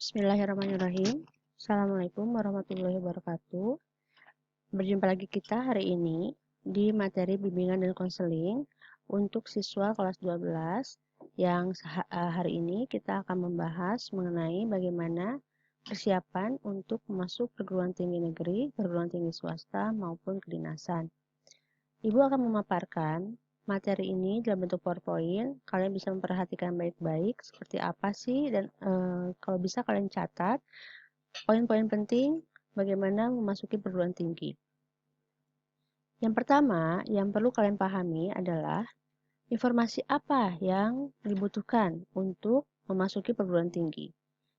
Bismillahirrahmanirrahim. Assalamualaikum warahmatullahi wabarakatuh. Berjumpa lagi kita hari ini di materi bimbingan dan konseling untuk siswa kelas 12 yang hari ini kita akan membahas mengenai bagaimana persiapan untuk masuk perguruan tinggi negeri, perguruan tinggi swasta maupun kedinasan. Ibu akan memaparkan materi ini dalam bentuk PowerPoint. Kalian bisa memperhatikan baik-baik seperti apa sih dan kalau bisa kalian catat poin-poin penting bagaimana memasuki perguruan tinggi. Yang pertama yang perlu kalian pahami adalah informasi apa yang dibutuhkan untuk memasuki perguruan tinggi.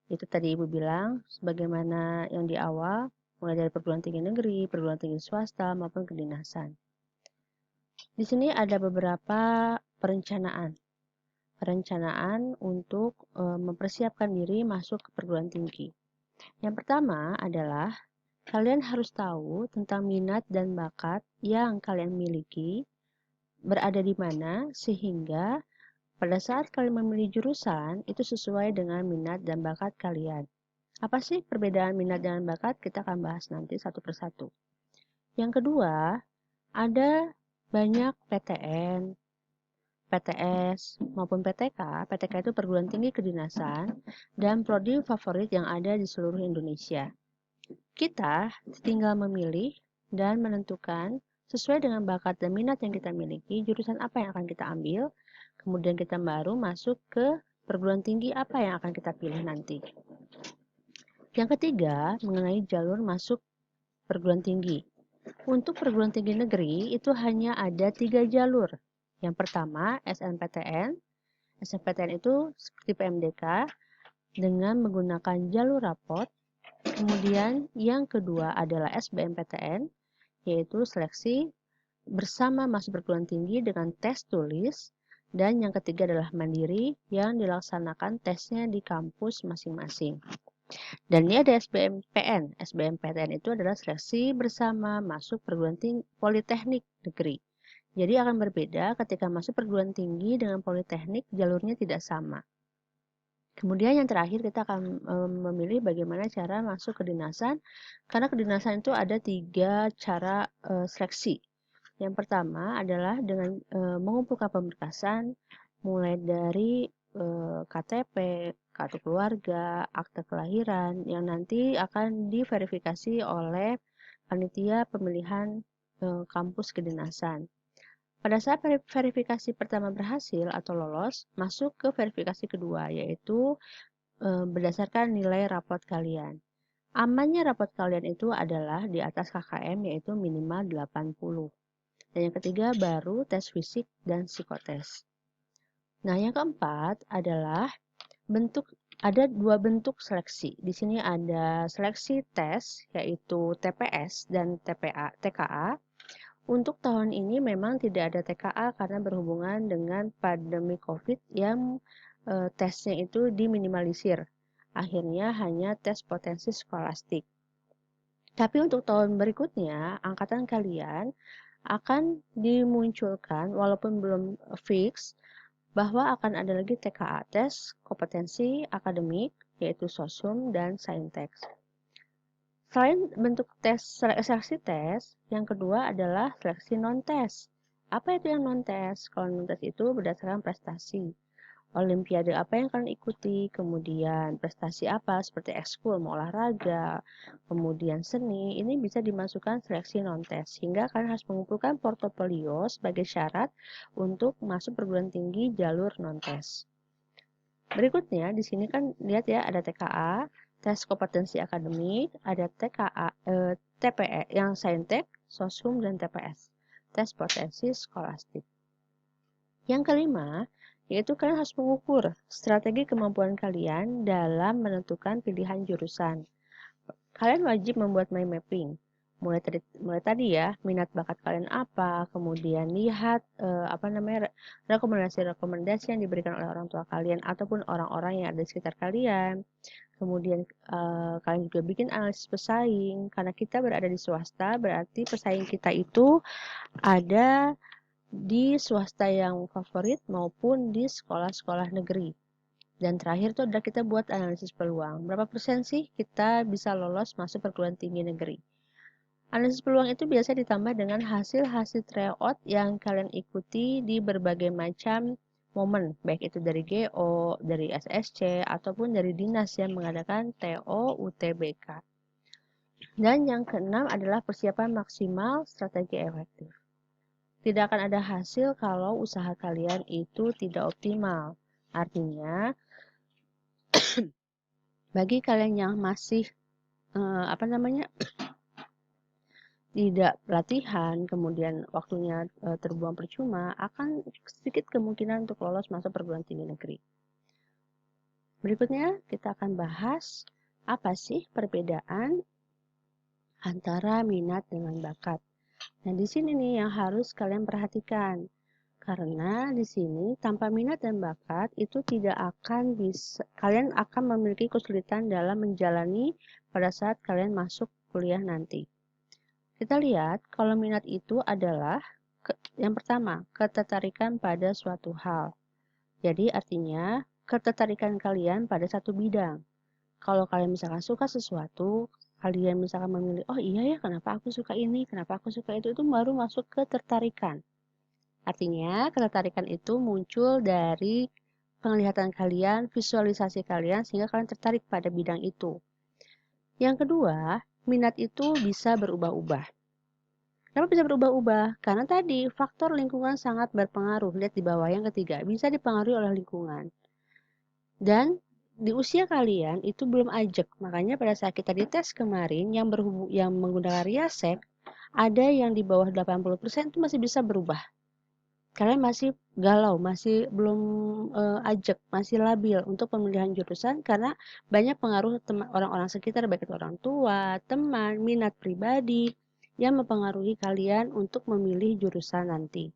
Itu tadi Ibu bilang sebagaimana yang di awal, mulai dari perguruan tinggi negeri, perguruan tinggi swasta maupun kedinasan. Di sini ada beberapa perencanaan untuk mempersiapkan diri masuk ke perguruan tinggi. Yang pertama adalah kalian harus tahu tentang minat dan bakat yang kalian miliki berada di mana sehingga pada saat kalian memilih jurusan itu sesuai dengan minat dan bakat kalian. Apa sih perbedaan minat dan bakat? Kita akan bahas nanti satu persatu. Yang kedua, ada banyak PTN, PTS, maupun PTK. PTK itu perguruan tinggi kedinasan dan prodi favorit yang ada di seluruh Indonesia. Kita tinggal memilih dan menentukan sesuai dengan bakat dan minat yang kita miliki, jurusan apa yang akan kita ambil, kemudian kita baru masuk ke perguruan tinggi apa yang akan kita pilih nanti. Yang ketiga, mengenai jalur masuk perguruan tinggi. Untuk perguruan tinggi negeri itu hanya ada 3 jalur. Yang pertama, SNPTN. SNPTN itu seperti PMDK dengan menggunakan jalur rapot. Kemudian yang kedua adalah SBMPTN, yaitu seleksi bersama masuk perguruan tinggi dengan tes tulis. Dan yang ketiga adalah mandiri yang dilaksanakan tesnya di kampus masing-masing. Dan ini ada SBMPN. SBMPTN itu adalah seleksi bersama masuk perguruan tinggi politeknik negeri. Jadi akan berbeda ketika masuk perguruan tinggi dengan politeknik, jalurnya tidak sama. Kemudian yang terakhir kita akan memilih bagaimana cara masuk kedinasan, karena kedinasan itu ada 3 cara seleksi. Yang pertama adalah dengan mengumpulkan pemberkasan, mulai dari KTP, kartu keluarga, akte kelahiran, yang nanti akan diverifikasi oleh panitia pemilihan kampus kedinasan. Pada saat verifikasi pertama berhasil atau lolos, masuk ke verifikasi kedua, yaitu berdasarkan nilai rapot kalian. Amannya rapot kalian itu adalah di atas KKM, yaitu minimal 80. Dan yang ketiga baru tes fisik dan psikotes. Nah, yang keempat adalah ada 2 bentuk seleksi. Di sini ada seleksi tes, yaitu TPS dan TKA. Untuk tahun ini memang tidak ada TKA karena berhubungan dengan pandemi COVID yang tesnya itu diminimalisir. Akhirnya hanya tes potensi skolastik. Tapi untuk tahun berikutnya, angkatan kalian akan dimunculkan walaupun belum fix bahwa akan ada lagi TKA, tes kompetensi akademik, yaitu sosum dan saintek. Selain bentuk seleksi tes, yang kedua adalah seleksi non-tes. Apa itu yang non-tes? Kalau non-tes itu berdasarkan prestasi. Olimpiade apa yang kalian ikuti, kemudian prestasi apa seperti ekskul, olahraga, kemudian seni, ini bisa dimasukkan seleksi non-tes. Sehingga kalian harus mengumpulkan portofolio sebagai syarat untuk masuk perguruan tinggi jalur non-tes. Berikutnya, di sini kan lihat ya ada TKA, tes kompetensi akademik, ada TPE yang saintek, sosum, dan TPS, tes potensi skolastik. Yang kelima, yaitu kalian harus mengukur strategi kemampuan kalian dalam menentukan pilihan jurusan. Kalian wajib membuat mind mapping. Mulai tadi ya, minat bakat kalian apa, kemudian lihat rekomendasi-rekomendasi yang diberikan oleh orang tua kalian ataupun orang-orang yang ada di sekitar kalian. Kemudian kalian juga bikin analisis pesaing, karena kita berada di swasta, berarti pesaing kita itu ada di swasta yang favorit maupun di sekolah-sekolah negeri. Dan terakhir itu adalah kita buat analisis peluang. Berapa persen sih kita bisa lolos masuk perguruan tinggi negeri? Analisis peluang itu biasa ditambah dengan hasil-hasil tryout yang kalian ikuti di berbagai macam momen, baik itu dari GO, dari SSC, ataupun dari dinas yang mengadakan TO UTBK. Dan yang keenam adalah persiapan maksimal strategi efektif. Tidak akan ada hasil kalau usaha kalian itu tidak optimal. Artinya, bagi kalian yang masih tidak latihan, kemudian waktunya terbuang percuma, akan sedikit kemungkinan untuk lolos masuk perguruan tinggi negeri. Berikutnya kita akan bahas apa sih perbedaan antara minat dengan bakat. Nah, di sini nih yang harus kalian perhatikan. Karena di sini tanpa minat dan bakat itu tidak akan bisa, kalian akan memiliki kesulitan dalam menjalani pada saat kalian masuk kuliah nanti. Kita lihat kalau minat itu adalah yang pertama, ketertarikan pada suatu hal. Jadi artinya ketertarikan kalian pada satu bidang. Kalau kalian misalkan suka sesuatu, kalian misalkan memilih, oh iya ya, kenapa aku suka ini, kenapa aku suka itu baru masuk ketertarikan. Artinya, ketertarikan itu muncul dari penglihatan kalian, visualisasi kalian, sehingga kalian tertarik pada bidang itu. Yang kedua, minat itu bisa berubah-ubah. Kenapa bisa berubah-ubah? Karena tadi, faktor lingkungan sangat berpengaruh. Lihat di bawah yang ketiga, bisa dipengaruhi oleh lingkungan. Dan di usia kalian itu belum ajak. Makanya pada saat kita dites kemarin, yang menggunakan Riasek, ada yang di bawah 80% itu masih bisa berubah. Kalian masih galau, masih belum ajak, masih labil untuk pemilihan jurusan karena banyak pengaruh orang-orang sekitar, baik itu orang tua, teman, minat pribadi yang mempengaruhi kalian untuk memilih jurusan nanti.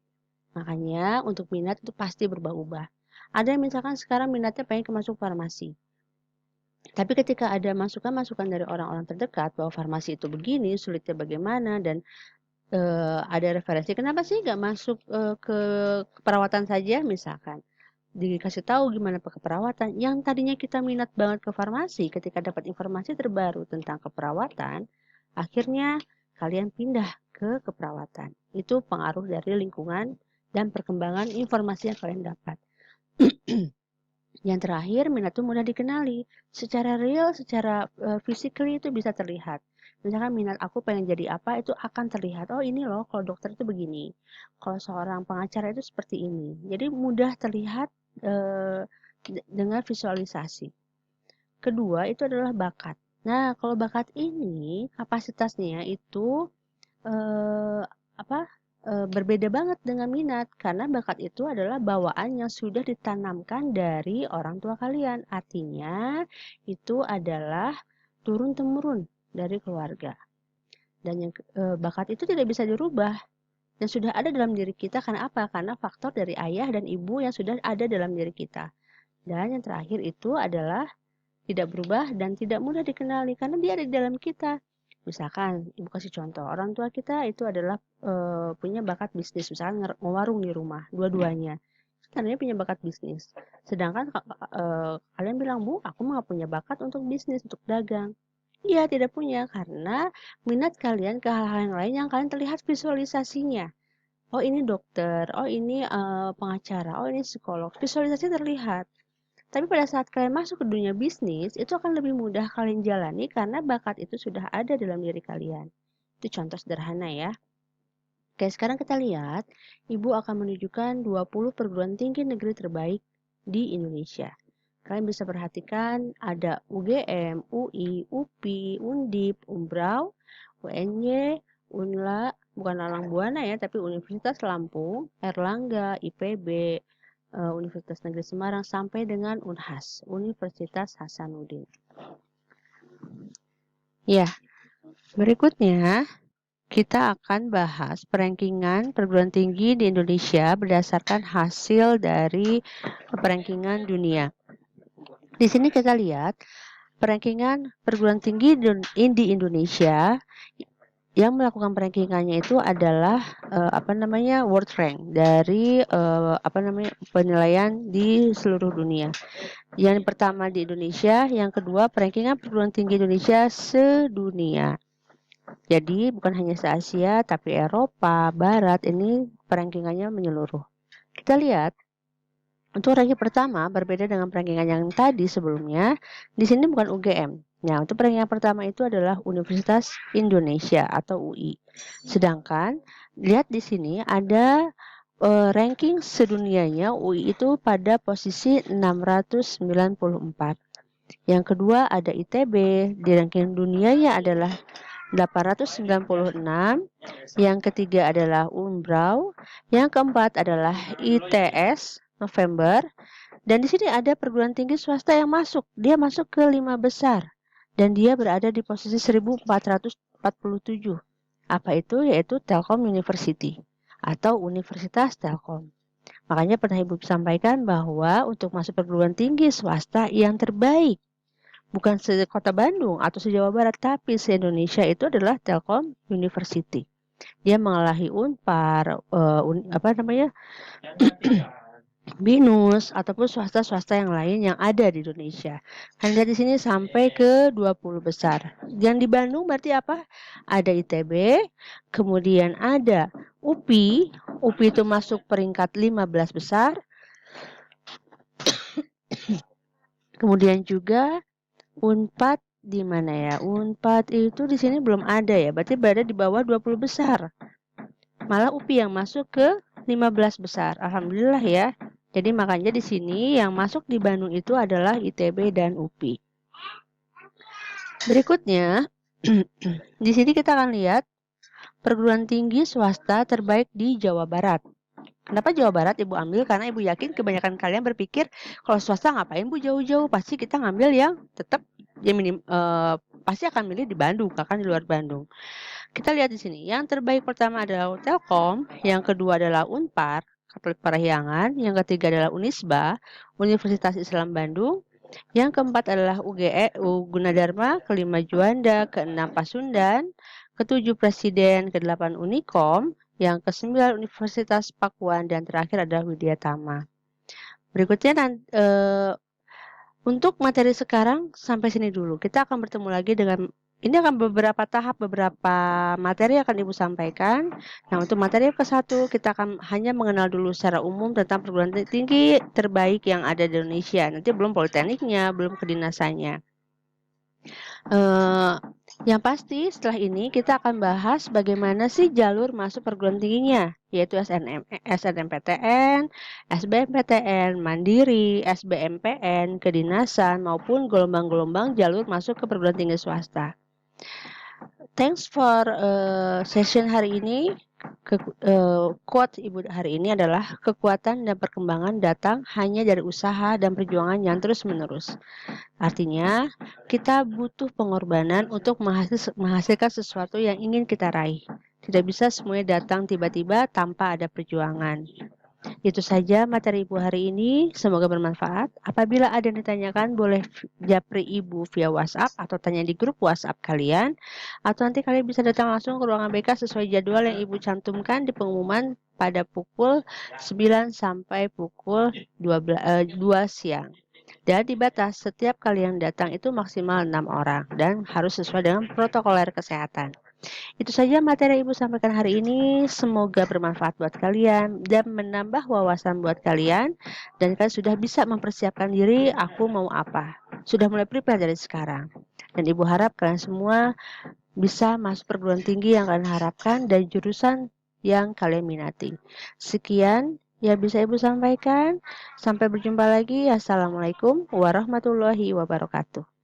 Makanya untuk minat itu pasti berubah-ubah. Ada yang misalkan sekarang minatnya pengen masuk farmasi. Tapi ketika ada masukan-masukan dari orang-orang terdekat bahwa farmasi itu begini, sulitnya bagaimana, dan ada referensi kenapa sih nggak masuk ke keperawatan saja misalkan dikasih tahu gimana keperawatan yang tadinya kita minat banget ke farmasi ketika dapat informasi terbaru tentang keperawatan akhirnya kalian pindah ke keperawatan. Itu pengaruh dari lingkungan dan perkembangan informasi yang kalian dapat. Yang terakhir, minat itu mudah dikenali. Secara real, secara physically itu bisa terlihat. Misalkan minat aku pengen jadi apa, itu akan terlihat. Oh ini loh, kalau dokter itu begini. Kalau seorang pengacara itu seperti ini. Jadi mudah terlihat dengan visualisasi. Kedua, itu adalah bakat. Nah, kalau bakat ini, kapasitasnya itu berbeda banget dengan minat karena bakat itu adalah bawaan yang sudah ditanamkan dari orang tua kalian. Artinya itu adalah turun-temurun dari keluarga. Dan yang bakat itu tidak bisa dirubah dan sudah ada dalam diri kita karena apa? Karena faktor dari ayah dan ibu yang sudah ada dalam diri kita. Dan yang terakhir itu adalah tidak berubah dan tidak mudah dikenali karena dia ada di dalam kita. Misalkan, ibu kasih contoh, orang tua kita itu adalah punya bakat bisnis, misalkan ngewarung di rumah, dua-duanya. Tandanya punya bakat bisnis. Sedangkan kalian bilang, Bu, aku nggak punya bakat untuk bisnis, untuk dagang. Iya, tidak punya, karena minat kalian ke hal-hal yang lain yang kalian terlihat visualisasinya. Oh, ini dokter, oh ini pengacara, oh ini psikolog. Visualisasi terlihat. Tapi pada saat kalian masuk ke dunia bisnis, itu akan lebih mudah kalian jalani karena bakat itu sudah ada dalam diri kalian. Itu contoh sederhana ya. Oke, sekarang kita lihat, Ibu akan menunjukkan 20 perguruan tinggi negeri terbaik di Indonesia. Kalian bisa perhatikan ada UGM, UI, UPI, Undip, Umbrau, UNY, UNLA, bukan Alang Buana ya, tapi Universitas Lampung, Erlangga, IPB, Universitas Negeri Semarang sampai dengan Unhas, Universitas Hasanuddin. Ya, berikutnya kita akan bahas perankingan perguruan tinggi di Indonesia berdasarkan hasil dari perankingan dunia. Di sini kita lihat perankingan perguruan tinggi di Indonesia yang melakukan rankingannya itu adalah World Rank dari penilaian di seluruh dunia. Yang pertama di Indonesia, yang kedua rankingan perguruan tinggi Indonesia sedunia. Jadi bukan hanya se-Asia, tapi Eropa, Barat, ini rankingannya menyeluruh. Kita lihat, untuk ranking pertama berbeda dengan rankingan yang tadi sebelumnya. Di sini bukan UGM. Nah, untuk ranking pertama itu adalah Universitas Indonesia atau UI. Sedangkan lihat di sini ada ranking sedunianya UI itu pada posisi 694. Yang kedua ada ITB, di ranking dunianya adalah 896. Yang ketiga adalah Unbrau. Yang keempat adalah ITS November. Dan di sini ada perguruan tinggi swasta yang masuk. Dia masuk ke 5 besar. Dan dia berada di posisi 1447. Apa itu? Yaitu Telkom University atau Universitas Telkom. Makanya pernah Ibu sampaikan bahwa untuk masuk perguruan tinggi swasta yang terbaik, bukan se-Kota Bandung atau se-Jawa Barat, tapi se-Indonesia itu adalah Telkom University. Dia mengalahi Unpar, BINUS ataupun swasta-swasta yang lain yang ada di Indonesia. Kan lihat di sini sampai ke 20 besar. Yang di Bandung berarti apa? Ada ITB, kemudian ada UPI. UPI itu masuk peringkat 15 besar. Kemudian juga Unpad di mana ya? Unpad itu di sini belum ada ya. Berarti berada di bawah 20 besar. Malah UPI yang masuk ke 15 besar. Alhamdulillah ya. Jadi makanya di sini yang masuk di Bandung itu adalah ITB dan UPI. Berikutnya, di sini kita akan lihat perguruan tinggi swasta terbaik di Jawa Barat. Kenapa Jawa Barat Ibu ambil? Karena Ibu yakin kebanyakan kalian berpikir kalau swasta ngapain Bu jauh-jauh? Pasti kita ngambil yang tetap pasti akan milih di Bandung, bahkan di luar Bandung. Kita lihat di sini. Yang terbaik pertama adalah Telkom, yang kedua adalah Unpar, Katolik Parahyangan, yang ketiga adalah Unisba, Universitas Islam Bandung, yang keempat adalah UGE, Gunadarma, kelima Juanda, keenam Pasundan, ketujuh Presiden, kedelapan Unikom, yang kesembilan Universitas Pakuan, dan terakhir adalah Widya Tama. Berikutnya untuk materi sekarang sampai sini dulu. Kita akan bertemu lagi dengan ini akan beberapa tahap, beberapa materi akan Ibu sampaikan. Nah, untuk materi ke-1 kita akan hanya mengenal dulu secara umum tentang perguruan tinggi terbaik yang ada di Indonesia. Nanti belum politekniknya, belum kedinasannya. Yang pasti setelah ini kita akan bahas bagaimana sih jalur masuk perguruan tingginya, yaitu SNMPTN, SBMPTN, Mandiri, SBMPN, kedinasan, maupun gelombang-gelombang jalur masuk ke perguruan tinggi swasta. Thanks for session hari ini. Quote Ibu hari ini adalah kekuatan dan perkembangan datang hanya dari usaha dan perjuangan yang terus-menerus. Artinya, kita butuh pengorbanan untuk menghasilkan sesuatu yang ingin kita raih. Tidak bisa semuanya datang tiba-tiba tanpa ada perjuangan. Itu saja materi Ibu hari ini. Semoga bermanfaat. Apabila ada yang ditanyakan, boleh japri Ibu via WhatsApp atau tanya di grup WhatsApp kalian. Atau nanti kalian bisa datang langsung ke ruangan BK sesuai jadwal yang Ibu cantumkan di pengumuman pada pukul 9 sampai pukul 2 siang. Dan dibatas setiap kalian datang itu maksimal 6 orang dan harus sesuai dengan protokoler kesehatan. Itu saja materi Ibu sampaikan hari ini. Semoga bermanfaat buat kalian dan menambah wawasan buat kalian. Dan kalian sudah bisa mempersiapkan diri, aku mau apa. Sudah mulai prepare dari sekarang. Dan Ibu harap kalian semua bisa masuk perguruan tinggi yang kalian harapkan dan jurusan yang kalian minati. Sekian yang bisa Ibu sampaikan. Sampai berjumpa lagi. Assalamualaikum warahmatullahi wabarakatuh.